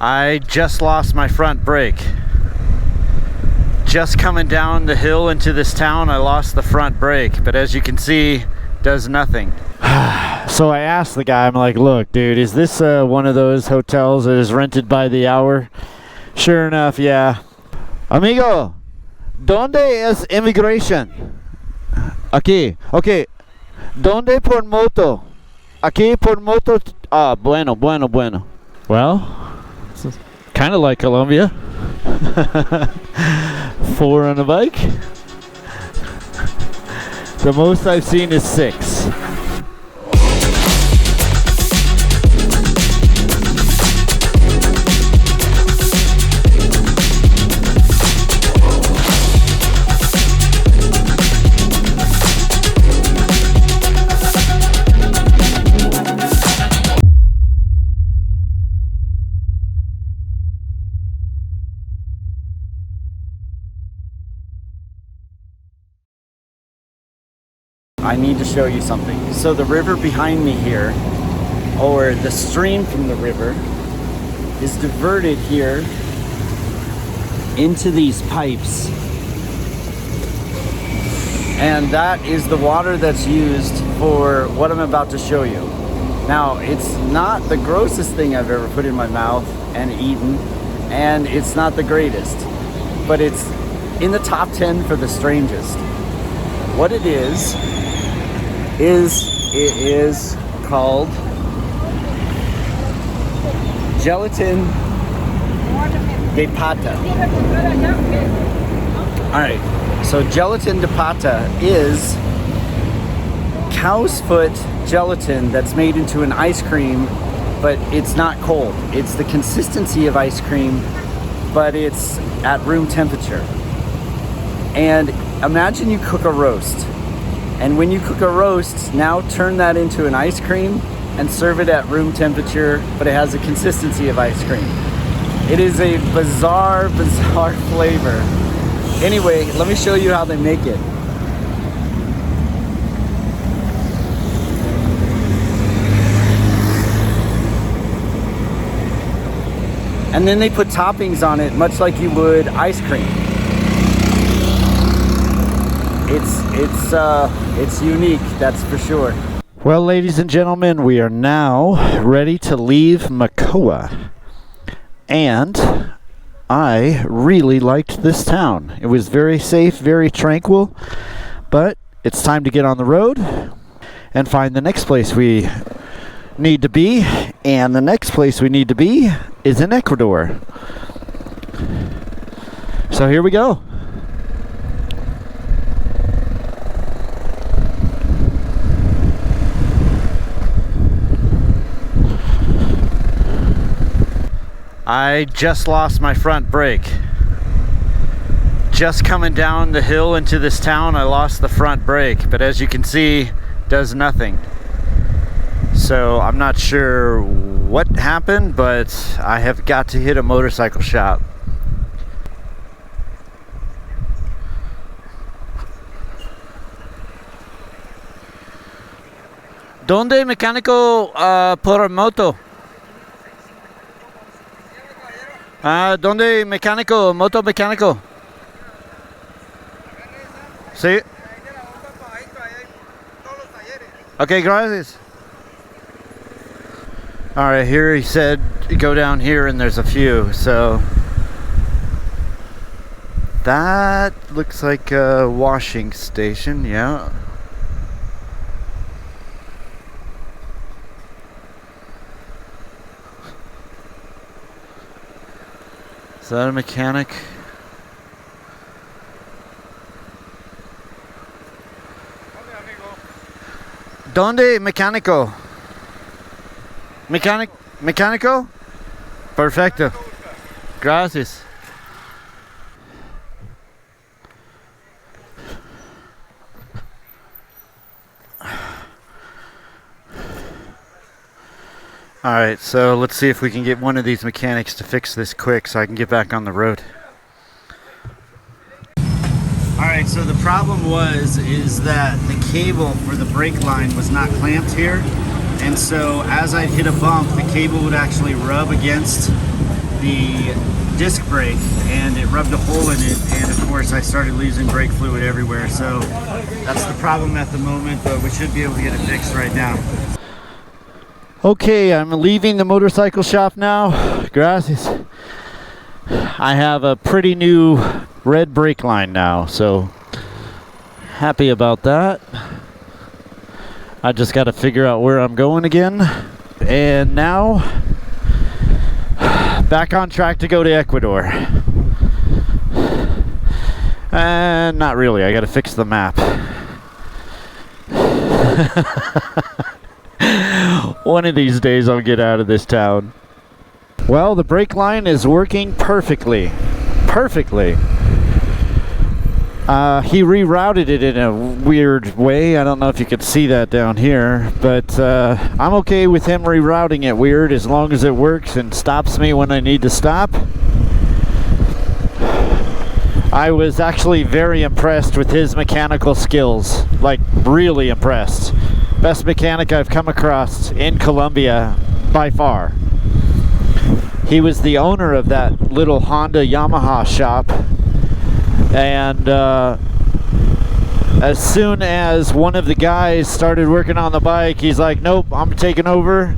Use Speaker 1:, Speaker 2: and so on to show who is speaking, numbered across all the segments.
Speaker 1: I just lost my front brake. Just coming down the hill into this town, I lost the front brake, but as you can see, does nothing. So I asked the guy, I'm like, look, dude, is this one of those hotels that is rented by the hour? Sure enough, yeah. Amigo, ¿dónde es immigration? Aquí, okay. ¿Dónde por moto? Aquí por moto. Ah, bueno. Well, it's kind of like Colombia. 4 on a bike. The most I've seen is 6. I need to show you something. So the river behind me here, or the stream from the river, is diverted here into these pipes. And that is the water that's used for what I'm about to show you. Now, it's not the grossest thing I've ever put in my mouth and eaten, and it's not the greatest, but it's in the top 10 for the strangest. What it is called gelatin de pata. Alright, so gelatin de pata is cow's foot gelatin that's made into an ice cream, but it's not cold. It's the consistency of ice cream, but it's at room temperature. And imagine you cook a roast. And when you cook a roast, now turn that into an ice cream and serve it at room temperature, but it has the consistency of ice cream. It is a bizarre flavor. Anyway, let me show you how they make it. And then they put toppings on it, much like you would ice cream. It's unique, that's for sure. Well, ladies and gentlemen, we are now ready to leave Macoa. And I really liked this town. It was very safe, very tranquil, but it's time to get on the road and find the next place we need to be. And the next place we need to be is in Ecuador. So here we go. I just lost my front brake. Just coming down the hill into this town, I lost the front brake, but as you can see, does nothing. So I'm not sure what happened, but I have got to hit a motorcycle shop. ¿Dónde mecánico por moto? ¿Dónde mecánico, moto mecánico? Sí. Okay, gracias. Alright, here he said go down here and there's a few, so that looks like a washing station, yeah. Is that a mechanic? ¿Dónde mecánico? ¿Mecánico? Perfecto. Gracias. Alright, so let's see if we can get one of these mechanics to fix this quick so I can get back on the road. Alright, so the problem is that the cable for the brake line was not clamped here, and so as I'd hit a bump, the cable would actually rub against the disc brake, and it rubbed a hole in it, and of course I started losing brake fluid everywhere. So that's the problem at the moment, but we should be able to get it fixed right now. Okay, I'm leaving the motorcycle shop now. Gracias. I have a pretty new red brake line now, so happy about that. I just got to figure out where I'm going again. And now, back on track to go to Ecuador. And not really, I got to fix the map. One of these days I'll get out of this town. Well, the brake line is working perfectly. Perfectly. He rerouted it in a weird way. I don't know if you can see that down here, but I'm okay with him rerouting it weird as long as it works and stops me when I need to stop. I was actually very impressed with his mechanical skills, like really impressed. Best mechanic I've come across in Colombia by far. He was the owner of that little Honda Yamaha shop, and as soon as one of the guys started working on the bike, he's like, nope, I'm taking over.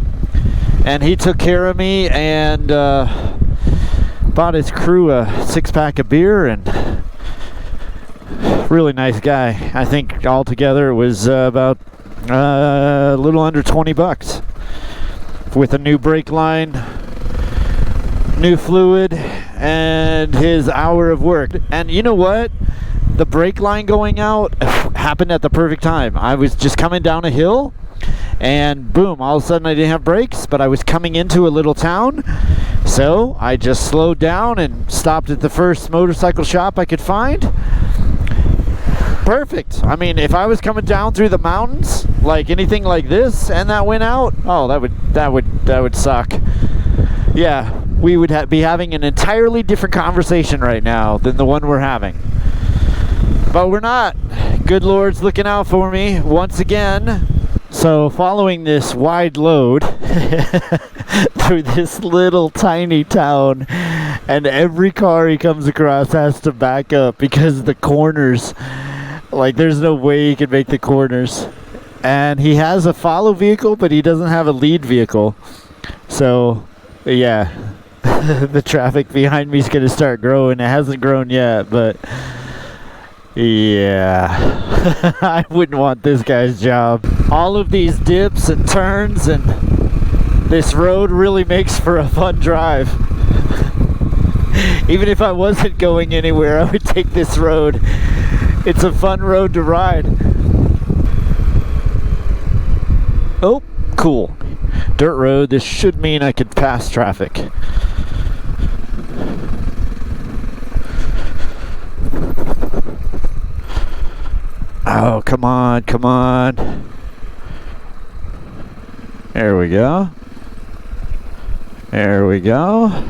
Speaker 1: And he took care of me and bought his crew a 6-pack of beer, and really nice guy. I think altogether it was about a little under 20 bucks with a new brake line, new fluid, and his hour of work. And you know what? The brake line going out happened at the perfect time. I was just coming down a hill, and boom, all of a sudden I didn't have brakes, but I was coming into a little town, so I just slowed down and stopped at the first motorcycle shop I could find. Perfect. I mean, if I was coming down through the mountains, like anything like this, and that went out, oh, that would suck. Yeah, we would be having an entirely different conversation right now than the one we're having. But we're not. Good Lord's looking out for me once again. So following this wide load through this little tiny town, and every car he comes across has to back up because the corners, like there's no way he can make the corners. And he has a follow vehicle, but he doesn't have a lead vehicle. So yeah, the traffic behind me is going to start growing. It hasn't grown yet, but yeah, I wouldn't want this guy's job. All of these dips and turns, and this road really makes for a fun drive. Even if I wasn't going anywhere, I would take this road. It's a fun road to ride. Oh, cool. Dirt road. This should mean I could pass traffic. Oh, come on, come on. There we go. There we go.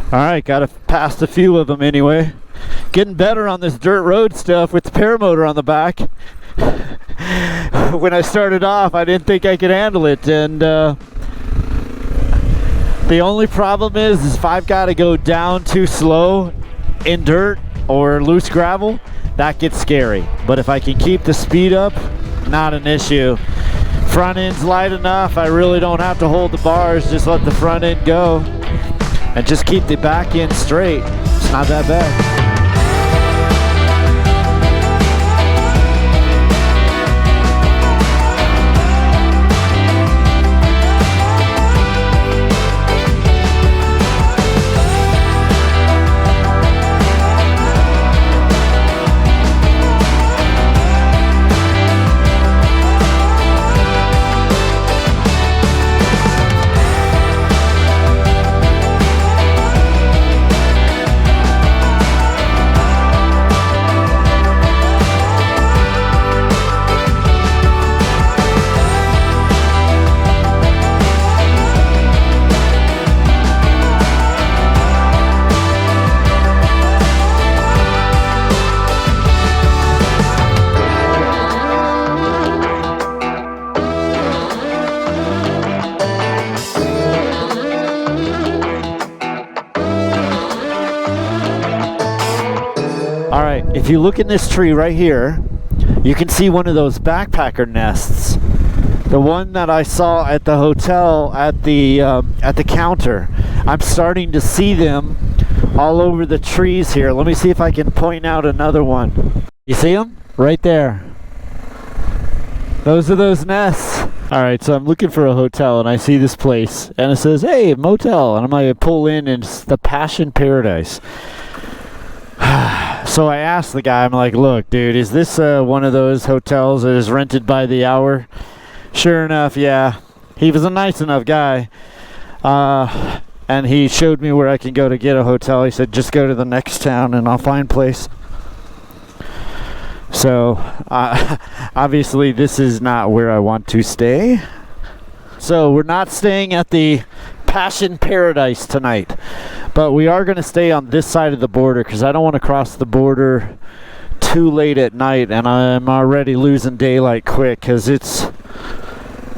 Speaker 1: Alright, got past a few of them anyway. Getting better on this dirt road stuff with the paramotor on the back. When I started off, I didn't think I could handle it, and the only problem is if I've got to go down too slow in dirt or loose gravel, that gets scary. But if I can keep the speed up, not an issue. Front end's light enough, I really don't have to hold the bars, just let the front end go. And just keep the back end straight. It's not that bad. if you look in this tree right here, you can see one of those backpacker nests. The one that I saw at the hotel at the counter. I'm starting to see them all over the trees here. Let me see if I can point out another one. You see them? Right there. Those are those nests. Alright, so I'm looking for a hotel and I see this place and it says, hey, motel. And I'm like, I pull in and it's the Passion Paradise. So I asked the guy, I'm like, look, dude, is this one of those hotels that is rented by the hour? Sure enough, yeah. He was a nice enough guy. And he showed me where I can go to get a hotel. He said, just go to the next town and I'll find a place. So, obviously this is not where I want to stay. So we're not staying at the Passion Paradise tonight. But we are going to stay on this side of the border because I don't want to cross the border too late at night. And I'm already losing daylight quick because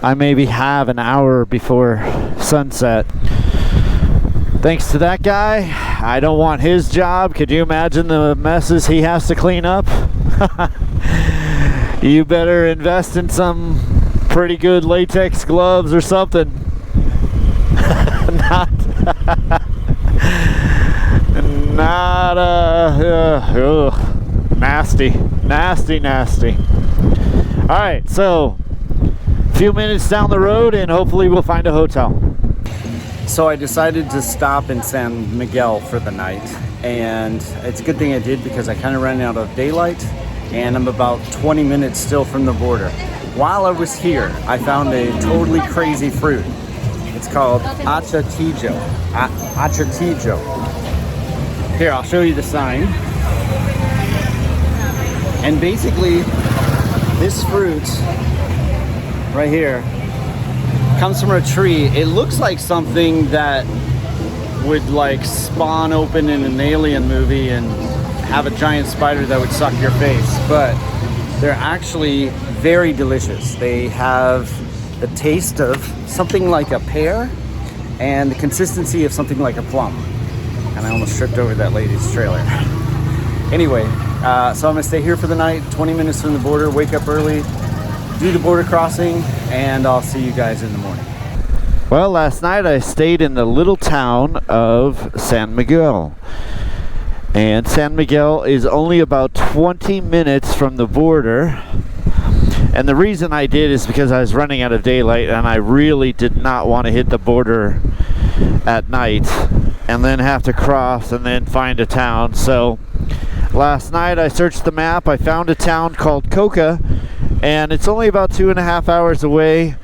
Speaker 1: I maybe have an hour before sunset. Thanks to that guy, I don't want his job. Could you imagine the messes he has to clean up? You better invest in some pretty good latex gloves or something. Nasty. Alright, so a few minutes down the road and hopefully we'll find a hotel. So I decided to stop in San Miguel for the night, and it's a good thing I did because I kind of ran out of daylight and I'm about 20 minutes still from the border. While I was here, I found a totally crazy fruit. It's called achatillo. Achatillo. Here, I'll show you the sign. And basically, this fruit right here comes from a tree. It looks like something that would like spawn open in an alien movie and have a giant spider that would suck your face, but they're actually very delicious. They have the taste of something like a pear and the consistency of something like a plum. And I almost tripped over that lady's trailer. Anyway, so I'm gonna stay here for the night, 20 minutes from the border, wake up early, do the border crossing, and I'll see you guys in the morning. Well, last night I stayed in the little town of San Miguel. And San Miguel is only about 20 minutes from the border. And the reason I did is because I was running out of daylight and I really did not want to hit the border at night and then have to cross and then find a town. So last night I searched the map. I found a town called Coca, and it's only about 2.5 hours away.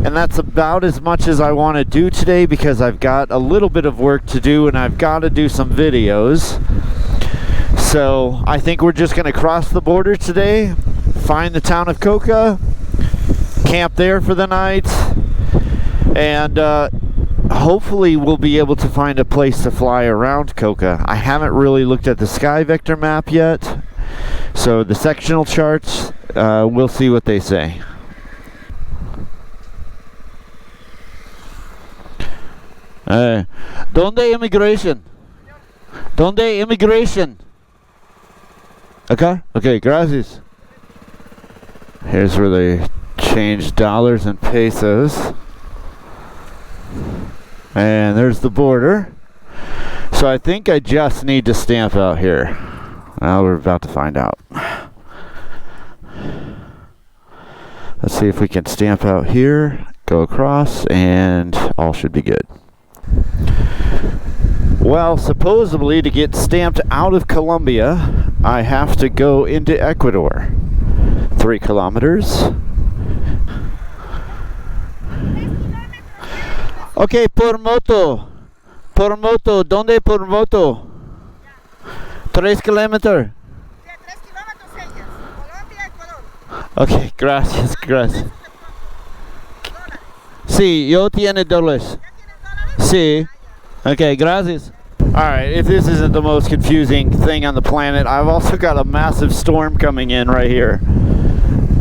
Speaker 1: And that's about as much as I want to do today because I've got a little bit of work to do and I've got to do some videos. So I think we're just going to cross the border today, find the town of Coca, camp there for the night, and hopefully we'll be able to find a place to fly around Coca. I haven't really looked at the sky vector map yet, so the sectional charts, we'll see what they say. ¿Dónde immigration? ¿Dónde immigration? Okay, gracias. Here's where they change dollars and pesos. And there's the border. So I think I just need to stamp out here. Well, we're about to find out. Let's see if we can stamp out here, go across, and all should be good. Well, supposedly to get stamped out of Colombia, I have to go into Ecuador. 3 kilometers. Okay, por moto. Por moto. ¿Dónde por moto? 3 kilómetros. 3 kilómetros ellas. Colombia, Ecuador. Okay, gracias. Sí, yo tiene dólares. Sí. Okay, gracias. Alright, if this isn't the most confusing thing on the planet, I've also got a massive storm coming in right here.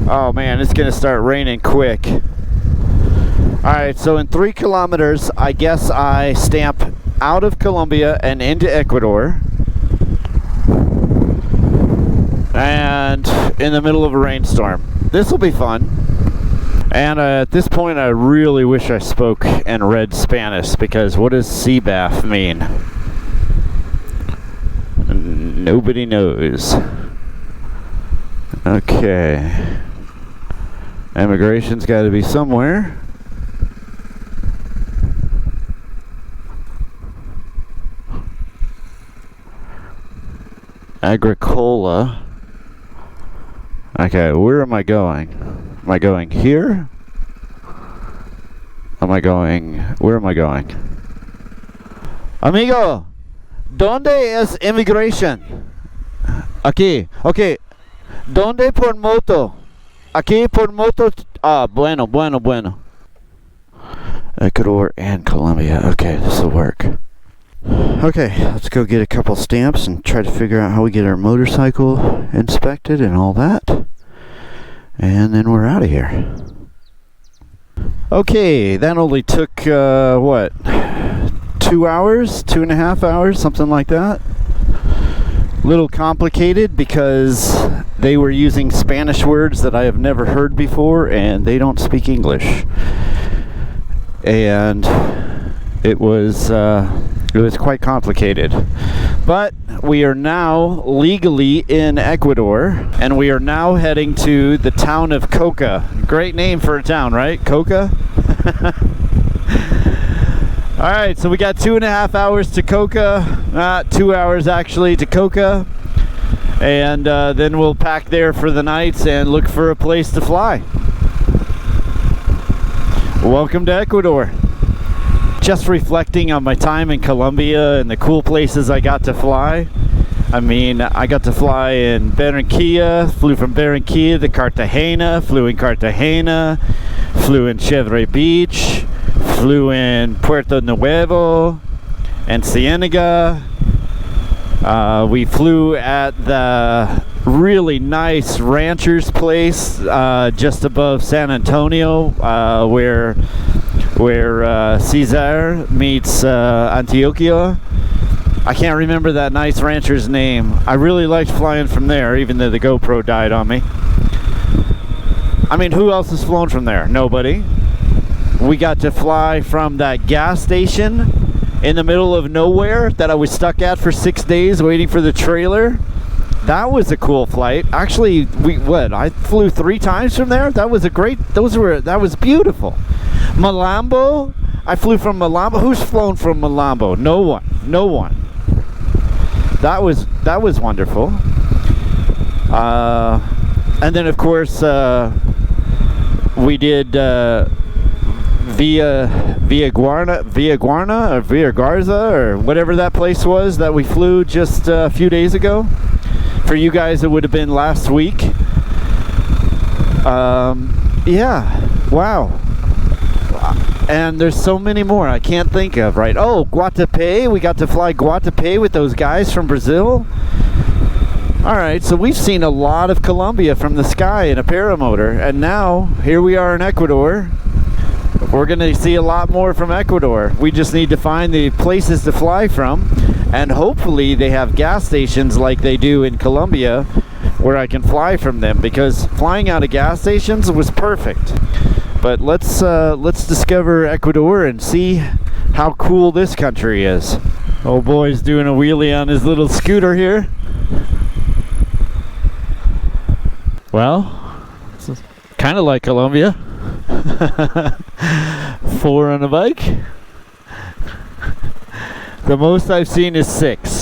Speaker 1: Oh man, it's gonna start raining quick. Alright, so in 3 kilometers, I guess I stamp out of Colombia and into Ecuador. and in the middle of a rainstorm. This will be fun. And at this point, I really wish I spoke and read Spanish, because what does sea bath mean? Nobody knows. Okay. Immigration's got to be somewhere. Agricola. Okay, where am I going? Am I going here? Where am I going? Amigo, ¿dónde es immigration? Aquí, okay. ¿Dónde por moto? Aquí por moto. Ah, bueno. Ecuador and Colombia. Okay, this will work. Okay, let's go get a couple stamps and try to figure out how we get our motorcycle inspected and all that. And then we're out of here. Okay, that only took, what? 2 hours? 2.5 hours? Something like that. Little complicated because they were using Spanish words that I have never heard before, and they don't speak English. And it was quite complicated. But we are now legally in Ecuador, and we are now heading to the town of Coca. Great name for a town, right? Coca? Alright, so we got 2.5 hours to Coca. 2 hours actually to Coca. And then we'll pack there for the night and look for a place to fly. Welcome to Ecuador. Just reflecting on my time in Colombia and the cool places I got to fly. I mean, I got to fly in Barranquilla, flew from Barranquilla to Cartagena, flew in Cartagena, flew in Chevre Beach, flew in Puerto Nuevo and Cienega. We flew at the really nice rancher's place just above San Antonio, where Cesar meets Antioquia. I can't remember that nice rancher's name. I really liked flying from there, even though the GoPro died on me. I mean, who else has flown from there? Nobody. We got to fly from that gas station in the middle of nowhere that I was stuck at for 6 days waiting for the trailer. That was a cool flight. Actually, I flew 3 times from there. That was that was beautiful. Malambo, I flew from Malambo. Who's flown from Malambo? No one. That was wonderful. And then of course we did Via Guarna or Via Garza or whatever that place was that we flew just a few days ago. For you guys, it would have been last week. Yeah, wow. And there's so many more I can't think of, right? Oh, Guatapé. We got to fly Guatapé with those guys from Brazil. Alright, so we've seen a lot of Colombia from the sky in a paramotor. And now, here we are in Ecuador. We're going to see a lot more from Ecuador. We just need to find the places to fly from. And hopefully they have gas stations like they do in Colombia where I can fly from them. Because flying out of gas stations was perfect. But let's discover Ecuador and see how cool this country is. Old boy's doing a wheelie on his little scooter here. Well, it's kind of like Colombia. 4 on a bike. The most I've seen is 6.